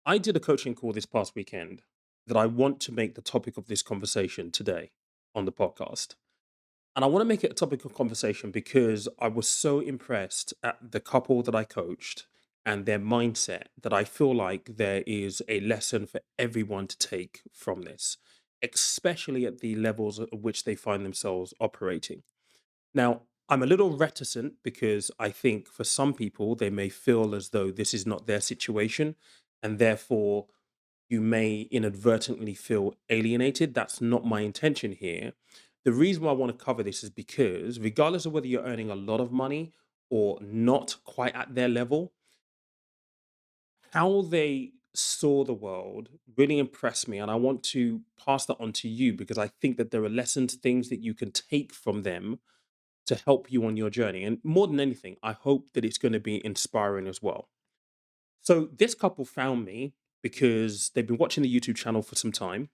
I did a coaching call this past weekend that I want to make the topic of this conversation today on the podcast. And I want to make it a topic of conversation because I was so impressed at the couple that I coached and their mindset that I feel like there is a lesson for everyone to take from this, especially at the levels at which they find themselves operating. Now, I'm a little reticent because I think for some people, they may feel as though this is not their situation. And therefore, you may inadvertently feel alienated. That's not my intention here. The reason why I want to cover this is because, regardless of whether you're earning a lot of money or not quite at their level, how they saw the world really impressed me. And I want to pass that on to you because I think that there are lessons, things that you can take from them to help you on your journey. And more than anything, I hope that it's going to be inspiring as well. So, this couple found me because they've been watching the YouTube channel for some time.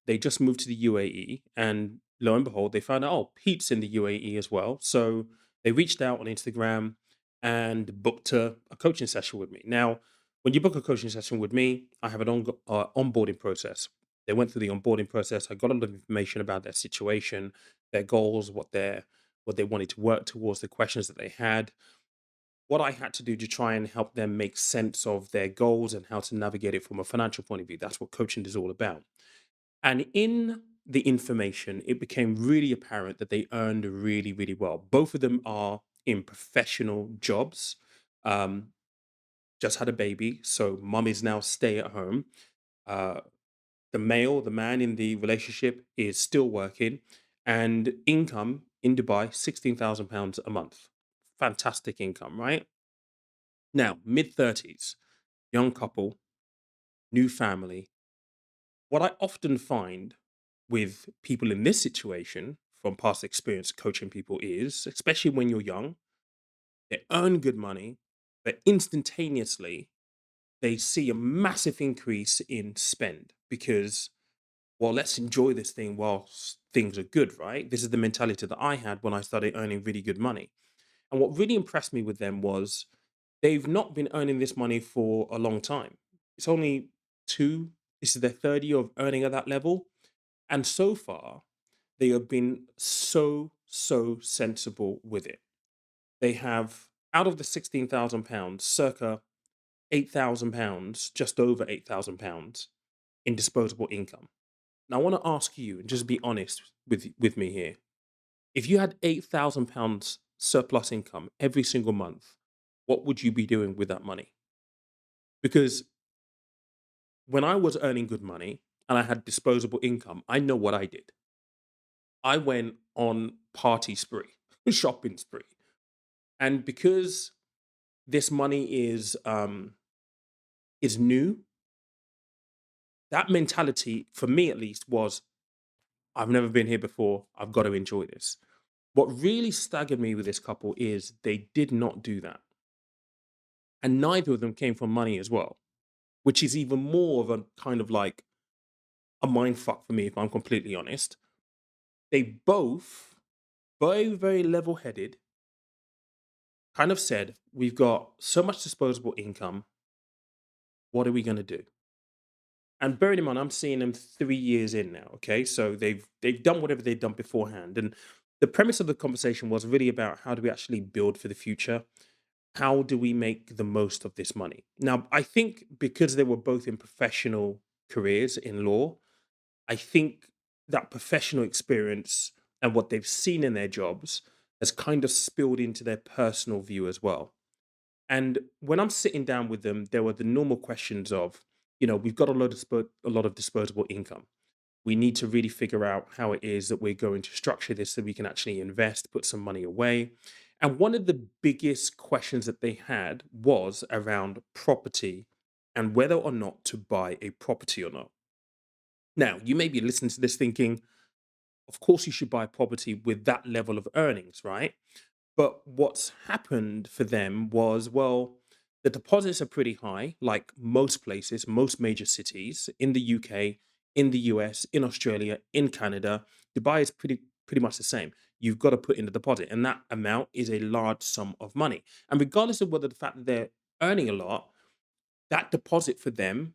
They just moved to the UAE, and lo and behold, they found out, oh, Pete's in the UAE as well. So they reached out on Instagram and booked a coaching session with me. Now, when you book a coaching session with me, I have an onboarding process. They went through the onboarding process. I got a lot of information about their situation, their goals, what they wanted to work towards, the questions that they had, what I had to do to try and help them make sense of their goals and how to navigate it from a financial point of view. That's what coaching is all about. And in the information, it became really apparent that they earned really, really well. Both of them are in professional jobs. Um, just had a baby, so mum is now stay at home. Uh, the man in the relationship, is still working, and income in Dubai, £16,000 a month. Fantastic income, right? Now, mid 30s, young couple, new family. What I often find with people in this situation from past experience coaching people is, especially when you're young, they earn good money, but instantaneously they see a massive increase in spend because, well, let's enjoy this thing whilst things are good, right? This is the mentality that I had when I started earning really good money. And what really impressed me with them was they've not been earning this money for a long time. It's only two, this is their third year of earning at that level. And so far, they have been so sensible with it. They have, out of the £16,000, circa £8,000, just over £8,000 in disposable income. Now, I want to ask you, and just be honest with me here. If you had £8,000 surplus income every single month, what would you be doing with that money? Because when I was earning good money and I had disposable income, I know what I did. I went on party spree, shopping spree. And because this money is new, that mentality for me at least was, I've never been here before. I've got to enjoy this. What really staggered me with this couple is they did not do that. And neither of them came from money as well, which is even more of a kind of like a mind fuck for me, if I'm completely honest. They both, very level headed, kind of said, we've got so much disposable income. What are we going to do? And bearing in mind, I'm seeing them 3 years in now. Okay, so they've done whatever they've done beforehand, and the premise of the conversation was really about how do we actually build for the future? How do we make the most of this money? Now, I think because they were both in professional careers in law, I think that professional experience and what they've seen in their jobs has kind of spilled into their personal view as well. And when I'm sitting down with them, there were the normal questions of, we've got a lot of disposable income. We need to really figure out how it is that we're going to structure this so we can actually invest, put some money away. And one of the biggest questions that they had was around property and whether or not to buy a property or not. Now, you may be listening to this thinking, of course, you should buy property with that level of earnings, right? But what's happened for them was, well, the deposits are pretty high, like most places, most major cities in the UK, in the US, in Australia, in Canada. Dubai is pretty much the same. You've got to put in the deposit, and that amount is a large sum of money. And regardless of whether the fact that they're earning a lot, that deposit for them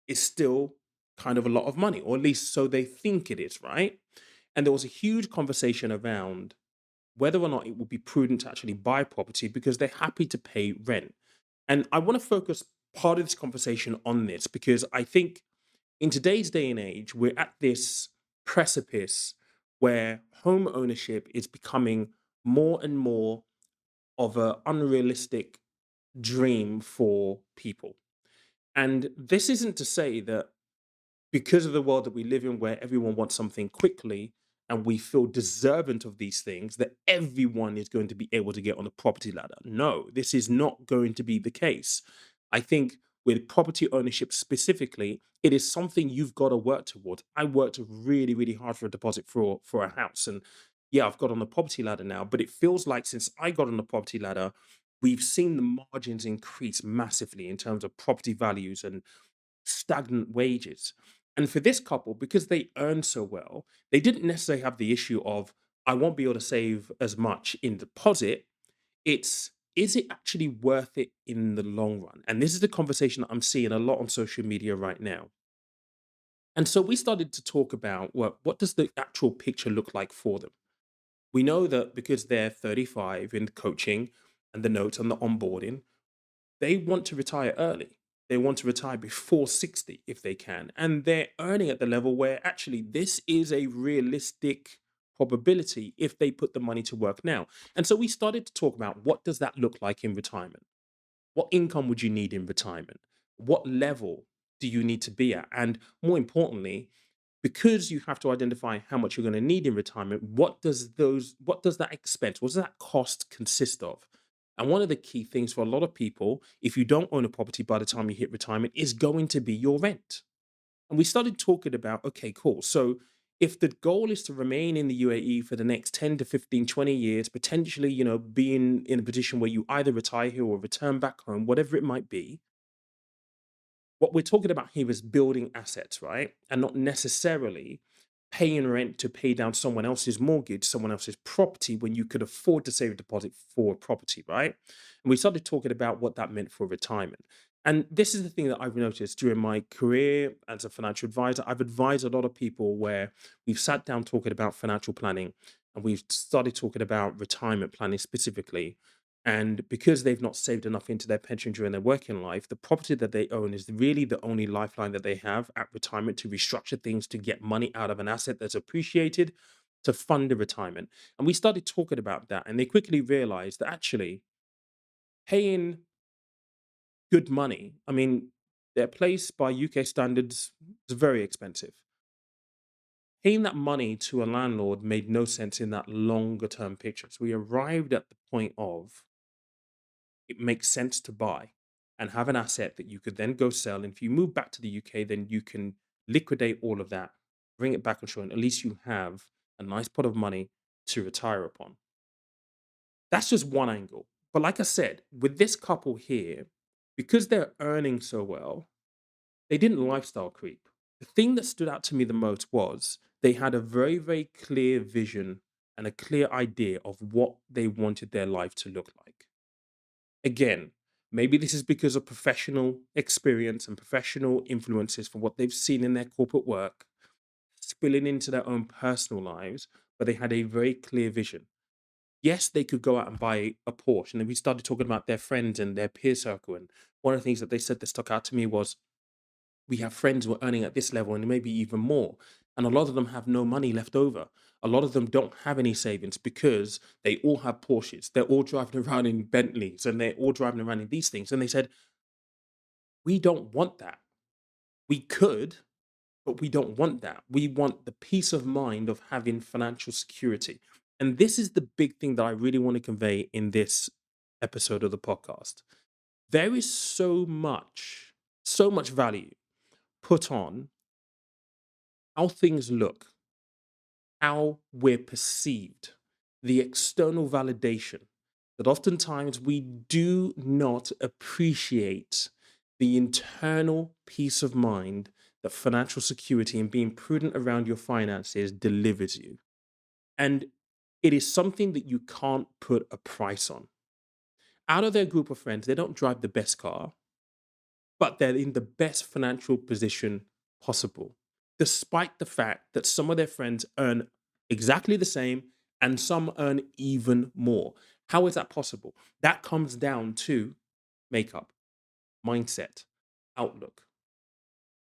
is still kind of a lot of money, or at least so they think it is, right? And there was a huge conversation around whether or not it would be prudent to actually buy property because they're happy to pay rent. And I want to focus part of this conversation on this because I think in today's day and age, we're at this precipice where home ownership is becoming more and more of an unrealistic dream for people. And this isn't to say that because of the world that we live in where everyone wants something quickly and we feel deserving of these things that everyone is going to be able to get on the property ladder. No, this is not going to be the case. I think with property ownership specifically, it is something you've got to work towards. I worked really, really hard for a deposit for a house. And yeah, I've got on the property ladder now, but it feels like since I got on the property ladder, we've seen the margins increase massively in terms of property values and stagnant wages. And for this couple, because they earn so well, they didn't necessarily have the issue of, I won't be able to save as much in deposit. It's, is it actually worth it in the long run? And this is the conversation that I'm seeing a lot on social media right now. And so we started to talk about, well, what does the actual picture look like for them? We know that because they're 35 in coaching and the notes and the onboarding, they want to retire early. They want to retire before 60 if they can. And they're earning at the level where actually this is a realistic probability if they put the money to work now. And so we started to talk about what does that look like in retirement? What income would you need in retirement? What level do you need to be at? And more importantly, because you have to identify how much you're going to need in retirement, what does that expense, what does that cost consist of? And one of the key things for a lot of people, if you don't own a property by the time you hit retirement, is going to be your rent. And we started talking about, okay, cool. So if the goal is to remain in the UAE for the next 10 to 15, 20 years, potentially, being in a position where you either retire here or return back home, whatever it might be, what we're talking about here is building assets, right? And not necessarily paying rent to pay down someone else's mortgage, someone else's property when you could afford to save a deposit for a property, right? And we started talking about what that meant for retirement. And this is the thing that I've noticed during my career as a financial advisor. I've advised a lot of people where we've sat down talking about financial planning and we've started talking about retirement planning specifically. And because they've not saved enough into their pension during their working life, the property that they own is really the only lifeline that they have at retirement to restructure things, to get money out of an asset that's appreciated, to fund a retirement. And we started talking about that. And they quickly realized that actually paying good money, I mean, their place by UK standards is very expensive. Paying that money to a landlord made no sense in that longer term picture. So we arrived at the point of it makes sense to buy and have an asset that you could then go sell. And if you move back to the UK, then you can liquidate all of that, bring it back on shore, and at least you have a nice pot of money to retire upon. That's just one angle. But like I said, with this couple here, because they're earning so well, they didn't lifestyle creep. The thing that stood out to me the most was they had a very, very clear vision and a clear idea of what they wanted their life to look like. Again, maybe this is because of professional experience and professional influences from what they've seen in their corporate work spilling into their own personal lives, but they had a very clear vision. Yes, they could go out and buy a Porsche. And then we started talking about their friends and their peer circle. And one of the things that they said that stuck out to me was we have friends who are earning at this level and maybe even more. And a lot of them have no money left over. A lot of them don't have any savings because they all have Porsches. They're all driving around in Bentleys and they're all driving around in these things. And they said, we don't want that. We could, but we don't want that. We want the peace of mind of having financial security. And this is the big thing that I really want to convey in this episode of the podcast. There is so much value put on how things look, how we're perceived, the external validation, that oftentimes we do not appreciate the internal peace of mind that financial security and being prudent around your finances delivers you. And it is something that you can't put a price on. Out of their group of friends, they don't drive the best car, but they're in the best financial position possible, despite the fact that some of their friends earn exactly the same and some earn even more. How is that possible? That comes down to makeup, mindset, outlook.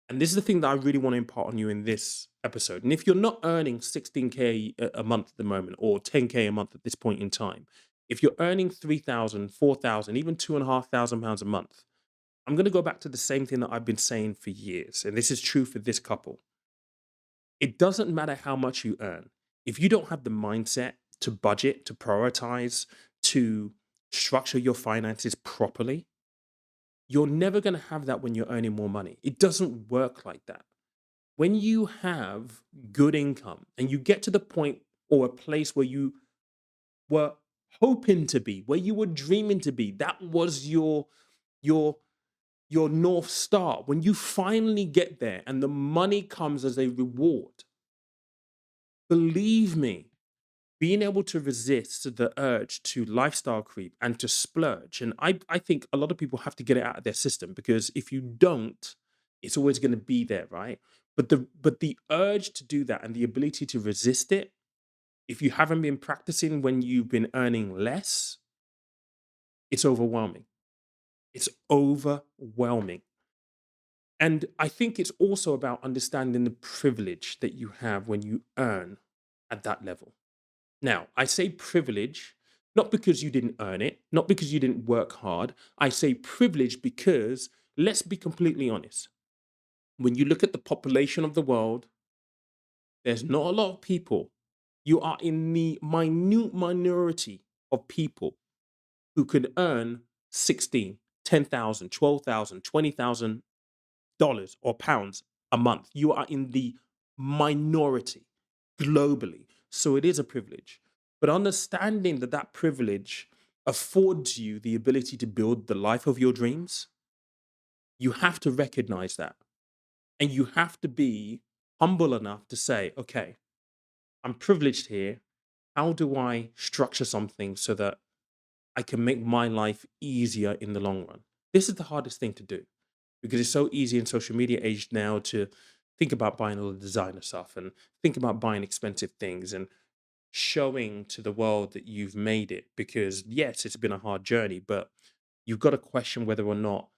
And this is the thing that I really want to impart on you in this episode. And if you're not earning 16K a month at the moment or 10K a month at this point in time, if you're earning 3,000, 4,000, even £2,500 a month, I'm going to go back to the same thing that I've been saying for years. And this is true for this couple. It doesn't matter how much you earn. If you don't have the mindset to budget, to prioritize, to structure your finances properly, you're never going to have that when you're earning more money. It doesn't work like that. When you have good income and you get to the point or a place where you were hoping to be, where you were dreaming to be, that was your your north star. When you finally get there and the money comes as a reward, believe me, being able to resist the urge to lifestyle creep and to splurge. And I think a lot of people have to get it out of their system, because if you don't, it's always going to be there, right? But the urge to do that and the ability to resist it, if you haven't been practicing when you've been earning less, it's overwhelming. It's overwhelming. And I think it's also about understanding the privilege that you have when you earn at that level. Now, I say privilege not because you didn't earn it, not because you didn't work hard. I say privilege because, let's be completely honest, when you look at the population of the world, there's not a lot of people. You are in the minute minority of people who can earn 16, 10,000, 12,000, 20,000 dollars or pounds a month. You are in the minority globally. So it is a privilege. But understanding that that privilege affords you the ability to build the life of your dreams, you have to recognize that. And you have to be humble enough to say, okay, I'm privileged here. How do I structure something so that I can make my life easier in the long run? This is the hardest thing to do, because it's so easy in social media age now to think about buying all the designer stuff and think about buying expensive things and showing to the world that you've made it, because yes, it's been a hard journey, but you've got to question whether or not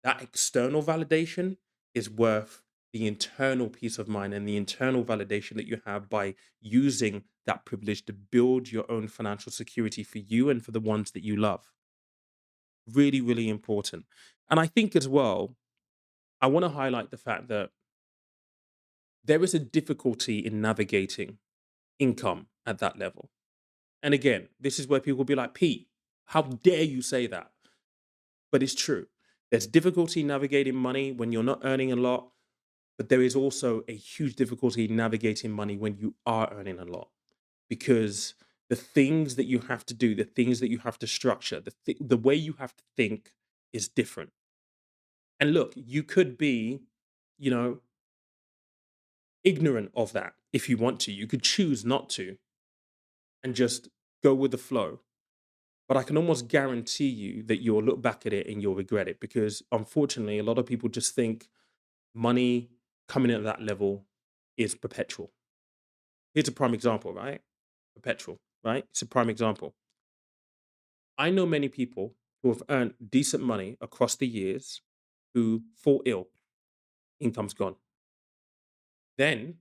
that external validation is worth the internal peace of mind and the internal validation that you have by using that privilege to build your own financial security for you and for the ones that you love. Really, really important. And I think as well, I want to highlight the fact that there is a difficulty in navigating income at that level. And again, this is where people will be like, Pete, how dare you say that? But it's true. There's difficulty navigating money when you're not earning a lot, but there is also a huge difficulty navigating money when you are earning a lot, because the things that you have to do, the things that you have to structure, the way you have to think is different. And look, you could be, you know, ignorant of that if you want to. You could choose not to and just go with the flow. But I can almost guarantee you that you'll look back at it and you'll regret it, because unfortunately, a lot of people just think money coming in at that level is perpetual. Here's a prime example, right? Perpetual, right? It's a prime example. I know many people who have earned decent money across the years who fall ill, income's gone. Then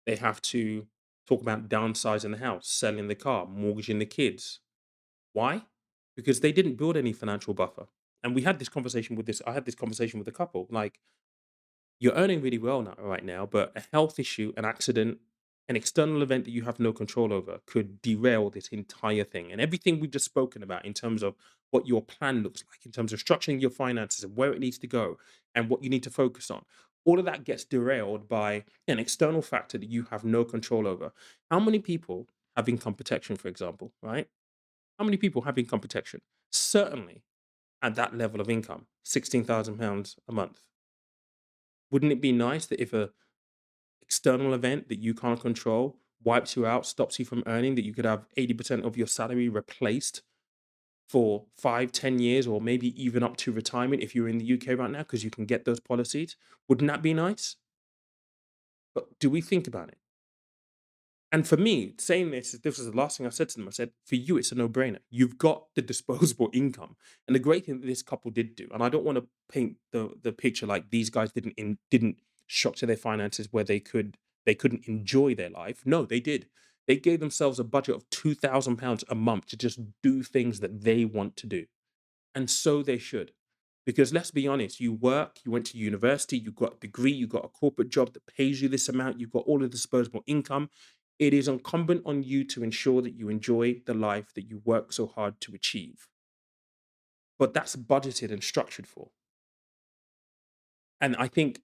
they have to talk about downsizing the house, selling the car, mortgaging the kids. Why? Because they didn't build any financial buffer. And we had this conversation with this, I had this conversation with a couple. Like, you're earning really well now, right now, but a health issue, an accident, an external event that you have no control over could derail this entire thing. And everything we've just spoken about in terms of what your plan looks like, in terms of structuring your finances and where it needs to go and what you need to focus on, all of that gets derailed by an external factor that you have no control over. How many people have income protection, for example, right? How many people have income protection? Certainly at that level of income, £16,000 a month. Wouldn't it be nice that if a external event that you can't control wipes you out, stops you from earning, that you could have 80% of your salary replaced for 5, 10 years, or maybe even up to retirement if you're in the UK right now, because you can get those policies. Wouldn't that be nice? But do we think about it? And for me, saying this was the last thing I said to them. I said, for you, it's a no-brainer. You've got the disposable income. And the great thing that this couple did do, and I don't want to paint the picture like these guys didn't structure their finances where they couldn't enjoy their life. No, they did. They gave themselves a budget of £2,000 a month to just do things that they want to do. And so they should. Because let's be honest, you work, you went to university, you got a degree, you got a corporate job that pays you this amount, you've got all of the disposable income. It is incumbent on you to ensure that you enjoy the life that you work so hard to achieve. But that's budgeted and structured for. And I think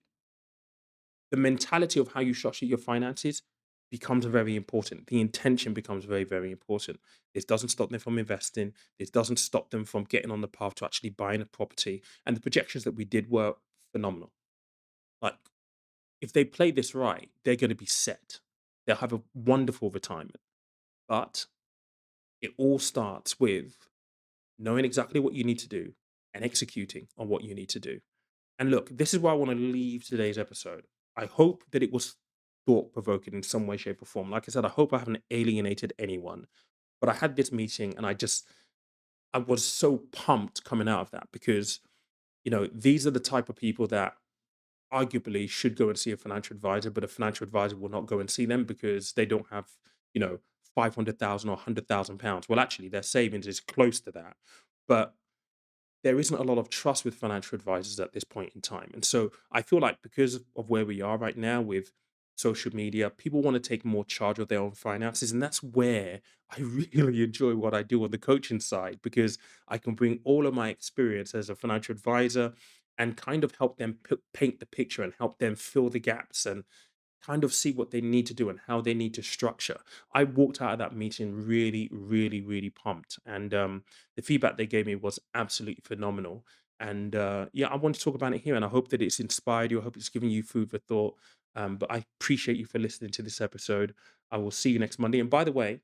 the mentality of how you structure your finances becomes very important. The intention becomes very, very important. This doesn't stop them from investing. This doesn't stop them from getting on the path to actually buying a property. And the projections that we did were phenomenal. Like, if they play this right, they're going to be set. They'll have a wonderful retirement. But it all starts with knowing exactly what you need to do and executing on what you need to do. And look, this is where I want to leave today's episode. I hope that it was thought provoking in some way, shape, or form. Like I said, I hope I haven't alienated anyone. But I had this meeting and I was so pumped coming out of that because, these are the type of people that arguably should go and see a financial advisor, but a financial advisor will not go and see them because they don't have, you know, 500,000 or £100,000. Well, actually, their savings is close to that. But there isn't a lot of trust with financial advisors at this point in time. And so I feel like because of where we are right now with social media, people want to take more charge of their own finances. And that's where I really enjoy what I do on the coaching side because I can bring all of my experience as a financial advisor and kind of help them paint the picture and help them fill the gaps and kind of see what they need to do and how they need to structure. I walked out of that meeting really, really, really pumped, and the feedback they gave me was absolutely phenomenal. And yeah, I want to talk about it here, and I hope that it's inspired you. I hope it's given you food for thought. But I appreciate you for listening to this episode. I will see you next Monday. And by the way,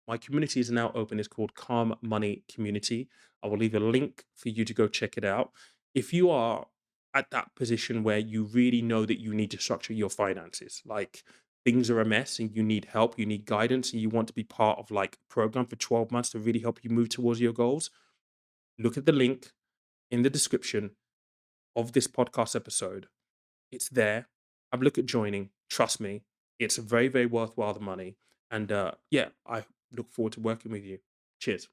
my community is now open. It's called Calm Money Community. I will leave a link for you to go check it out. If you are at that position where you really know that you need to structure your finances, like things are a mess and you need help, you need guidance, and you want to be part of like a program for 12 months to really help you move towards your goals, look at the link in the description of this podcast episode. It's there. Have a look at joining. Trust me, it's very, very worthwhile the money. And yeah, I look forward to working with you. Cheers.